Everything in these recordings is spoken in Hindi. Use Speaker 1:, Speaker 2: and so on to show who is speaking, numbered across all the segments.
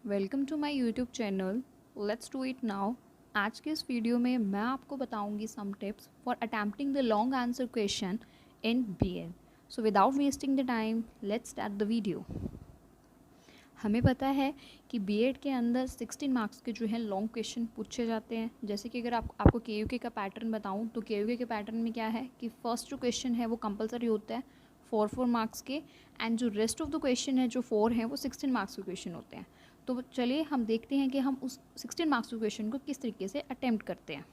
Speaker 1: Welcome to my YouTube channel. Let's do it now. आज के इस वीडियो में मैं आपको बताऊंगी some tips for attempting the long answer question in B Ed. So without wasting the time let's start the video. हमें पता है कि बीएड के अंदर 16 मार्क्स के जो है लॉन्ग क्वेश्चन पूछे जाते हैं। जैसे कि अगर आपको केयूके का पैटर्न बताऊं तो केयूके के पैटर्न में क्या है कि फर्स्ट जो क्वेश्चन है वो कंपलसरी होता है 4 मार्क्स के, एंड जो रेस्ट ऑफ द क्वेश्चन है जो 4 हैं वो 16 मार्क्स के क्वेश्चन होते हैं। तो चलिए हम देखते हैं कि हम उस 16 मार्क्स के क्वेश्चन को किस तरीके से अटेम्प्ट करते हैं।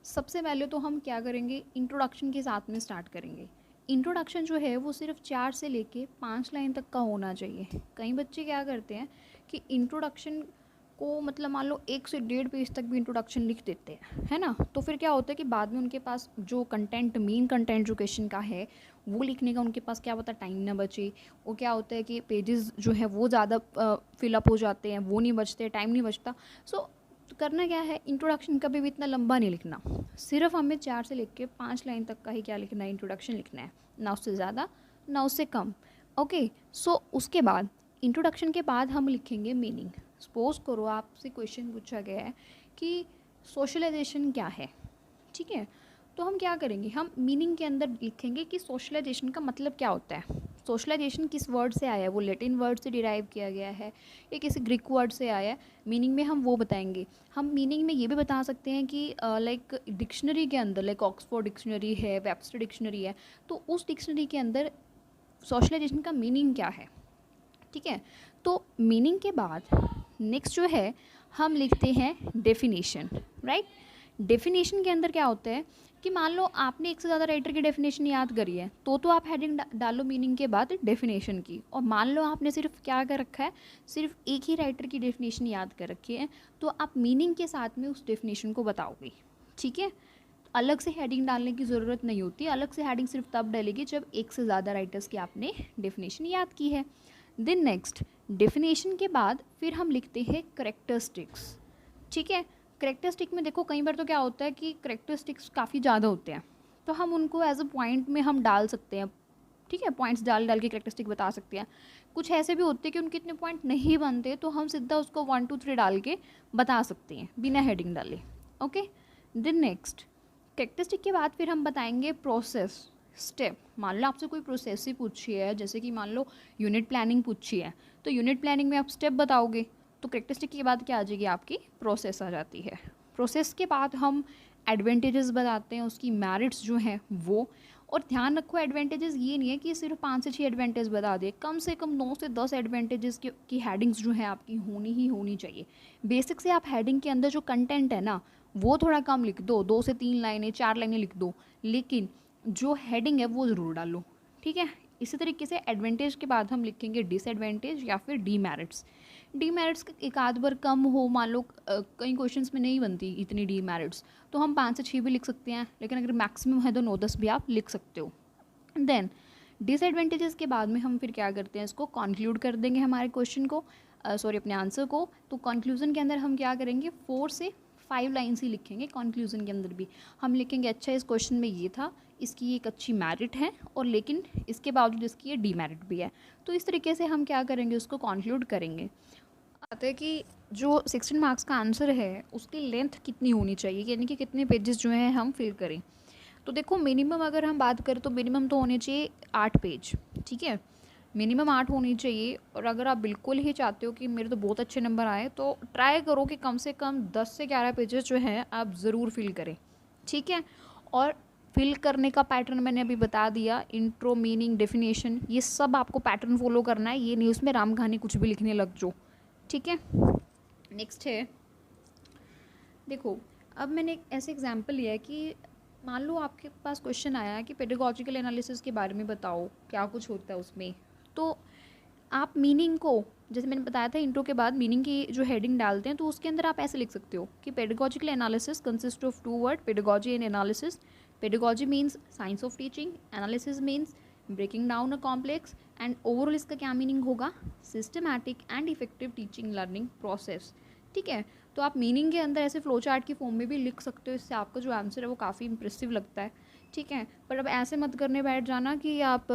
Speaker 1: सबसे पहले तो हम क्या करेंगे, इंट्रोडक्शन के साथ में स्टार्ट करेंगे। इंट्रोडक्शन जो है वो सिर्फ 4 से लेके 5 लाइन तक का होना चाहिए। कई बच्चे क्या करते हैं कि इंट्रोडक्शन को मतलब मान लो 1 से 1.5 पेज तक भी इंट्रोडक्शन लिख देते हैं, है ना। तो फिर क्या होता है कि बाद में उनके पास जो कंटेंट, मेन कंटेंट जो क्वेश्चन का है वो लिखने का उनके पास क्या पता टाइम ना बचे। वो क्या होता है कि पेजेस जो है वो ज़्यादा फिलअप हो जाते हैं, वो नहीं बचते, टाइम नहीं बचता। सो करना क्या है, इंट्रोडक्शन कभी भी इतना लंबा नहीं लिखना। सिर्फ हमें 4 से लेकर 5 लाइन तक का ही क्या लिखना है, इंट्रोडक्शन लिखना है, ना उससे ज़्यादा ना उससे कम। ओके, सो उसके बाद इंट्रोडक्शन के बाद हम लिखेंगे मीनिंग। सपोज करो आपसे क्वेश्चन पूछा गया है कि सोशलाइजेशन क्या है, ठीक है। तो हम क्या करेंगे, हम मीनिंग के अंदर लिखेंगे कि सोशलाइजेशन का मतलब क्या होता है। सोशलाइजेशन किस वर्ड से आया है, वो लैटिन वर्ड से डिराइव किया गया है या किसी ग्रीक वर्ड से आया है। मीनिंग में हम वो बताएंगे। हम मीनिंग में ये भी बता सकते हैं कि लाइक डिक्शनरी के अंदर, लाइक ऑक्सफोर्ड डिक्शनरी है, वेबस्टर डिक्शनरी है, तो उस डिक्शनरी के अंदर सोशलाइजेशन का मीनिंग क्या है, ठीक है। तो मीनिंग के बाद नेक्स्ट जो है हम लिखते हैं डेफिनेशन, राइट। डेफिनेशन के अंदर क्या होता है कि मान लो आपने एक से ज़्यादा राइटर की डेफिनेशन याद करी है तो आप हेडिंग डालो मीनिंग के बाद डेफिनेशन की। और मान लो आपने सिर्फ क्या कर रखा है, सिर्फ एक ही राइटर की डेफिनेशन याद कर रखी है, तो आप मीनिंग के साथ में उस डेफिनेशन को बताओगे, ठीक है। अलग से हेडिंग डालने की ज़रूरत नहीं होती। अलग से हेडिंग सिर्फ तब डलेगी जब एक से ज़्यादा राइटर्स की आपने डेफिनेशन याद की है। देन नेक्स्ट, डेफिनेशन के बाद फिर हम लिखते हैं करेक्टरिस्टिक्स, ठीक है। करेक्टरिस्टिक में देखो कई बार तो क्या होता है कि करेक्टरिस्टिक्स काफ़ी ज़्यादा होते हैं, तो हम उनको एज अ पॉइंट में हम डाल सकते हैं, ठीक है। पॉइंट्स डाल डाल के करेक्टरिस्टिक बता सकते हैं। कुछ ऐसे भी होते हैं कि उनके इतने पॉइंट नहीं बनते, तो हम सीधा उसको 1 2 3 डाल के बता सकते हैं बिना हेडिंग डाले। ओके, देन नेक्स्ट, करेक्टरिस्टिक के बाद फिर हम बताएंगे प्रोसेस, स्टेप। मान लो आपसे कोई प्रोसेस ही पूछी है, जैसे कि मान लो यूनिट प्लानिंग पूछी है, तो यूनिट प्लानिंग में आप स्टेप बताओगे, तो करेक्टरिस्टिक के बाद क्या आ जाएगी, आपकी प्रोसेस आ जाती है। प्रोसेस के बाद हम एडवांटेजेस बताते हैं, उसकी मेरिट्स जो हैं वो। और ध्यान रखो, एडवांटेजेस ये नहीं है कि सिर्फ 5 से 6 एडवांटेज बता दे, कम से कम 9 से 10 एडवांटेजेस की हेडिंग्स जो है आपकी होनी ही होनी चाहिए। बेसिक से आप हेडिंग के अंदर जो कंटेंट है ना वो थोड़ा कम लिख दो, 2 से 3 लाइनें 4 लाइनें लिख दो, लेकिन जो हेडिंग है वो ज़रूर डालो, ठीक है। इसी तरीके से एडवांटेज के बाद हम लिखेंगे डिसएडवांटेज या फिर डीमेरिट्स। डीमेरिट्स एक आध बार कम हो, मान लो कई क्वेश्चंस में नहीं बनती इतनी डीमेरिट्स, तो हम 5 से 6 भी लिख सकते हैं, लेकिन अगर मैक्सिमम है तो 9 10 भी आप लिख सकते हो। देन डिसएडवांटेजेस के बाद में हम फिर क्या करते हैं, इसको कंक्लूड कर देंगे हमारे क्वेश्चन को, सॉरी अपने आंसर को। तो कंक्लूजन के अंदर हम क्या करेंगे, 4 से 5 लाइन्स ही लिखेंगे। कंक्लूजन के अंदर भी हम लिखेंगे अच्छा इस क्वेश्चन में ये था, इसकी एक अच्छी मेरिट है, और लेकिन इसके बावजूद इसकी ये डीमेरिट भी है। तो इस तरीके से हम क्या करेंगे, उसको कंक्लूड करेंगे। आता है कि जो 16 मार्क्स का आंसर है उसकी लेंथ कितनी होनी चाहिए, यानी कि कितने पेजेस जो हैं हम फिल करें। तो देखो मिनिमम अगर हम बात करें तो मिनिमम तो होने चाहिए 8 पेज, ठीक है। मिनिमम 8 होनी चाहिए। और अगर आप बिल्कुल ही चाहते हो कि मेरे तो बहुत अच्छे नंबर आए, तो ट्राई करो कि कम से कम 10 से 11 पेजेस जो हैं आप ज़रूर फिल करें, ठीक है। और फिल करने का पैटर्न मैंने अभी बता दिया, इंट्रो, मीनिंग, डेफिनेशन, ये सब आपको पैटर्न फॉलो करना है। ये नहीं उसमें राम कहानी कुछ भी लिखने लग जाओ, ठीक है। नेक्स्ट है, देखो अब मैंने एक ऐसे एग्जांपल लिया है कि मान लो आपके पास क्वेश्चन आया है कि पेडागोजिकल एनालिसिस के बारे में बताओ क्या कुछ होता है उसमें। तो आप मीनिंग को, जैसे मैंने बताया था इंट्रो के बाद मीनिंग की जो हेडिंग डालते हैं, तो उसके अंदर आप ऐसे लिख सकते हो कि pedagogical analysis consist of 2 word, pedagogy and analysis. Pedagogy means science of teaching, analysis means breaking down a complex, and overall इसका क्या मीनिंग होगा, systematic and effective teaching learning process, ठीक है। तो आप मीनिंग के अंदर ऐसे फ्लो चार्ट की फॉर्म में भी लिख सकते हो, इससे आपका जो आंसर है वो काफ़ी इंप्रेसिव लगता है ठीक है। पर अब ऐसे मत करने बैठ जाना कि आप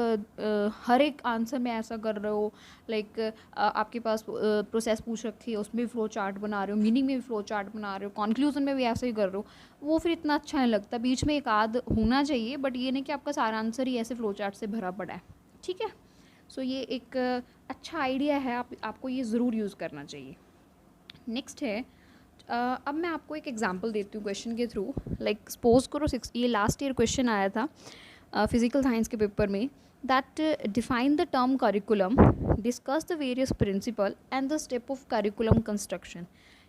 Speaker 1: हर एक आंसर में ऐसा कर रहे हो, लाइक आपके पास प्रोसेस पूछ रखी है उसमें भी फ्लो चार्ट बना रहे हो, मीनिंग में भी फ्लो चार्ट बना रहे हो, कॉन्क्लूजन में भी ऐसे ही कर रहे हो, वो फिर इतना अच्छा नहीं लगता। बीच में एक आध होना चाहिए, बट ये नहीं कि आपका सारा आंसर ही ऐसे फ्लो चार्ट से भरा पड़ा है। ठीक है। सो ये एक अच्छा आइडिया है, आपको ये ज़रूर यूज़ करना चाहिए। नेक्स्ट है, अब मैं आपको एक एग्जांपल देती हूँ क्वेश्चन के थ्रू। लाइक सपोज करो ये लास्ट ईयर क्वेश्चन आया था फिजिकल साइंस के पेपर में, that define the term curriculum, discuss the various principle and the step of curriculum construction.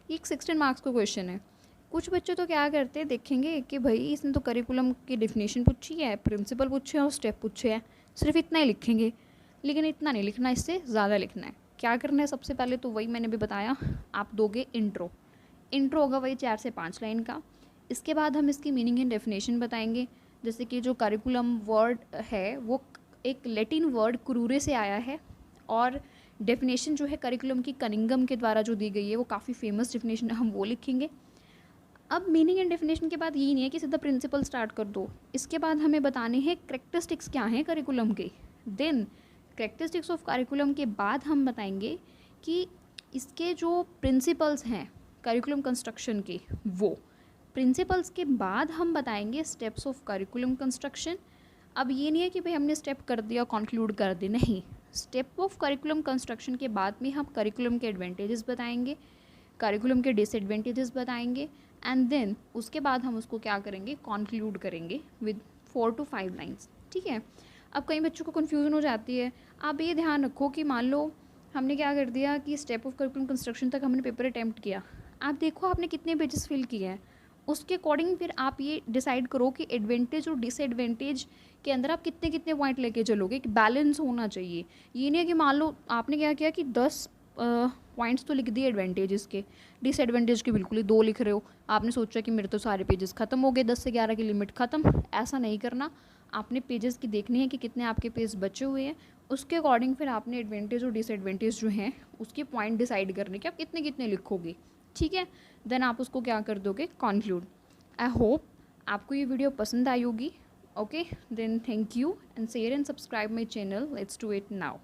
Speaker 1: ये एक 16 मार्क्स का क्वेश्चन है। कुछ बच्चे तो क्या करते हैं, देखेंगे कि भाई इसने तो करिकुलम की डिफिनेशन पूछी है, प्रिंसिपल पूछे हैं और स्टेप पूछे हैं, सिर्फ इतना ही लिखेंगे। लेकिन इतना नहीं लिखना, इससे ज़्यादा लिखना है। क्या करना है, सबसे पहले तो वही मैंने भी बताया, आप दोगे इंट्रो। इंट्रो होगा वही 4 से 5 लाइन का। इसके बाद हम इसकी मीनिंग एंड डेफिनेशन बताएंगे। जैसे कि जो करिकुलम वर्ड है वो एक लैटिन वर्ड क्रूरे से आया है, और डेफिनेशन जो है करिकुलम की कनिंगम के द्वारा जो दी गई है वो काफ़ी फेमस डेफिनेशन है, हम वो लिखेंगे। अब मीनिंग एंड डेफिनेशन के बाद यही नहीं है कि सीधा प्रिंसिपल स्टार्ट कर दो, इसके बाद हमें बताने हैं करेक्टरिस्टिक्स क्या हैं करिकुलम के। देन करेक्टरिस्टिक्स ऑफ करिकुलम के बाद हम बताएंगे कि इसके जो प्रिंसिपल्स हैं करिकुलम कंस्ट्रक्शन के, वो प्रिंसिपल्स के बाद हम बताएंगे स्टेप्स ऑफ करिकुलम कंस्ट्रक्शन। अब ये नहीं है कि भाई हमने स्टेप कर दिया कंक्लूड कर दे, नहीं, स्टेप ऑफ करिकुलम कंस्ट्रक्शन के बाद में हम करिकुलम के एडवांटेजेस बताएंगे, करिकुलम के डिसएडवांटेजेस बताएंगे, एंड देन उसके बाद हम उसको क्या करेंगे, कंक्लूड करेंगे विद 4 to 5 लाइन्स। ठीक है। अब कई बच्चों को कन्फ्यूजन हो जाती है। आप ये ध्यान रखो कि मान लो हमने क्या कर दिया कि स्टेप ऑफ करिकुलम कंस्ट्रक्शन तक हमने पेपर अटैम्प्ट किया, आप देखो आपने कितने पेजेस फिल किए हैं, उसके अकॉर्डिंग फिर आप ये डिसाइड करो कि एडवांटेज और डिसएडवांटेज के अंदर आप कितने कितने पॉइंट लेके चलोगे, कि बैलेंस होना चाहिए। ये नहीं है कि मान लो आपने क्या किया कि 10 पॉइंट्स तो लिख दिए एडवांटेजेस के, डिसएडवांटेज के बिल्कुल ही 2 लिख रहे हो, आपने सोचा कि मेरे तो सारे पेजेस ख़त्म हो गए, 10 से 11 की लिमिट ख़त्म। ऐसा नहीं करना, आपने पेजेस की देखनी है कि कितने आपके पेज बचे हुए हैं, उसके अकॉर्डिंग फिर आपने एडवांटेज और डिसएडवांटेज जो हैं उसके पॉइंट डिसाइड करने कि आप कितने कितने लिखोगे। ठीक है। देन आप उसको क्या कर दोगे, कंक्लूड। आई होप आपको ये वीडियो पसंद आई होगी। Okay, then thank you and share and subscribe my channel. Let's do it now.